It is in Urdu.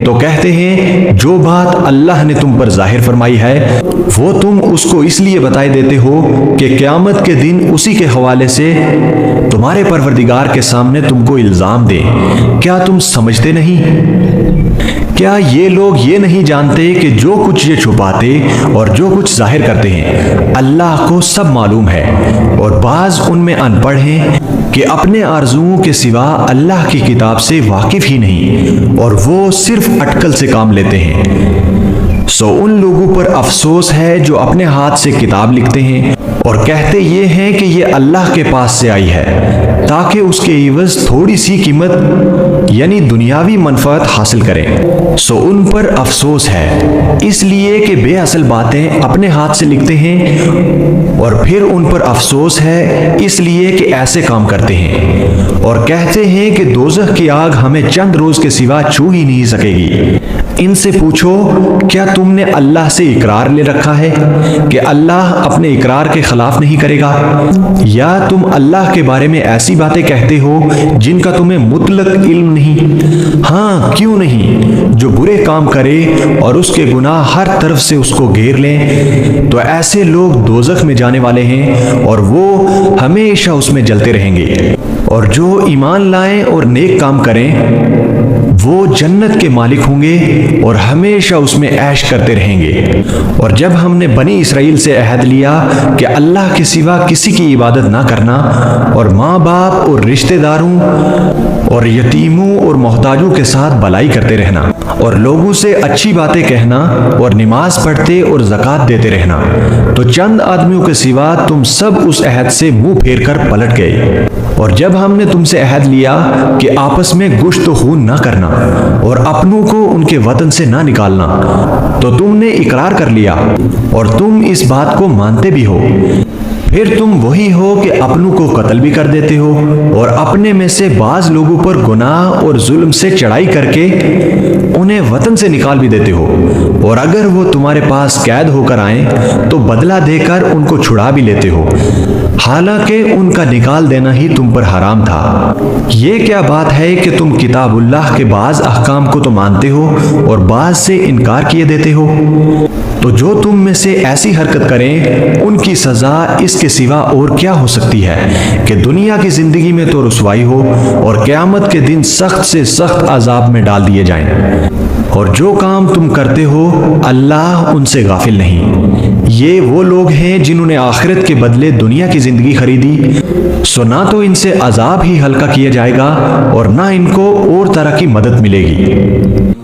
تو کہتے ہیں جو بات اللہ نے تم پر ظاہر فرمائی ہے وہ تم اس کو اس لیے بتائے دیتے ہو کہ قیامت کے دن اسی کے حوالے سے تمہارے پروردگار کے سامنے تم کو الزام دیں۔ کیا تم سمجھتے نہیں؟ کیا یہ لوگ یہ نہیں جانتے کہ جو کچھ یہ چھپاتے اور جو کچھ ظاہر کرتے ہیں اللہ کو سب معلوم ہے، اور بعض ان میں ان پڑھ ہیں کہ اپنے آرزوؤں کے سوا اللہ کی کتاب سے واقف ہی نہیں، اور وہ صرف اٹکل سے کام لیتے ہیں۔ سو ان لوگوں پر افسوس ہے جو اپنے ہاتھ سے کتاب لکھتے ہیں اور کہتے یہ ہیں کہ یہ اللہ کے پاس سے آئی ہے تاکہ اس کے عوض تھوڑی سی قیمت یعنی دنیاوی منفعت حاصل کریں۔ سو ان پر افسوس ہے اس لیے کہ بے اصل باتیں اپنے ہاتھ سے لکھتے ہیں، اور پھر ان پر افسوس ہے اس لیے کہ ایسے کام کرتے ہیں، اور کہتے ہیں کہ دوزخ کی آگ ہمیں چند روز کے سوا چھو ہی نہیں سکے گی۔ ان سے پوچھو کیا تم نے اللہ سے اقرار لے رکھا ہے کہ اللہ اپنے اقرار کے خلاف نہیں کرے گا، یا تم اللہ کے بارے میں ایسی باتیں کہتے ہو جن کا تمہیں مطلق علم نہیں؟ ہاں کیوں نہیں، جو برے کام کرے اور اس کے گناہ ہر طرف سے اس کو گھیر لیں تو ایسے لوگ دوزخ میں جانے والے ہیں اور وہ ہمیشہ اس میں جلتے رہیں گے، اور جو ایمان لائیں اور نیک کام کریں وہ جنت کے مالک ہوں گے اور ہمیشہ اس میں عیش کرتے رہیں گے۔ اور جب ہم نے بنی اسرائیل سے عہد لیا کہ اللہ کے سوا کسی کی عبادت نہ کرنا، اور ماں باپ اور رشتہ داروں اور یتیموں اور محتاجوں کے ساتھ بھلائی کرتے رہنا، اور لوگوں سے اچھی باتیں کہنا، اور نماز پڑھتے اور زکوٰۃ دیتے رہنا، تو چند آدمیوں کے سوا تم سب اس عہد سے منہ پھیر کر پلٹ گئے۔ اور جب ہم نے تم سے عہد لیا کہ آپس میں گشت و خون نہ کرنا اور اپنوں کو ان کے وطن سے نہ نکالنا، تو تم نے اقرار کر لیا اور تم اس بات کو مانتے بھی ہو، پھر تم وہی ہو کہ اپنوں کو قتل بھی کر دیتے ہو، اور اپنے میں سے بعض لوگوں پر گناہ اور ظلم سے چڑھائی کر کے انہیں وطن سے نکال بھی دیتے ہو، اور اگر وہ تمہارے پاس قید ہو کر آئیں تو بدلہ دے کر ان کو چھڑا بھی لیتے ہو، حالانکہ ان کا نکال دینا ہی تم پر حرام تھا۔ یہ کیا بات ہے کہ تم کتاب اللہ کے بعض احکام کو تو مانتے ہو اور بعض سے انکار کیے دیتے ہو؟ تو جو تم میں سے ایسی حرکت کریں ان کی سزا اس کے سوا اور کیا ہو سکتی ہے کہ دنیا کی زندگی میں تو رسوائی ہو اور قیامت کے دن سخت سے سخت عذاب میں ڈال دیے جائیں۔ اور جو کام تم کرتے ہو اللہ ان سے غافل نہیں۔ یہ وہ لوگ ہیں جنہوں نے آخرت کے بدلے دنیا کی زندگی خریدی، سو نہ تو ان سے عذاب ہی ہلکا کیا جائے گا اور نہ ان کو اور طرح کی مدد ملے گی۔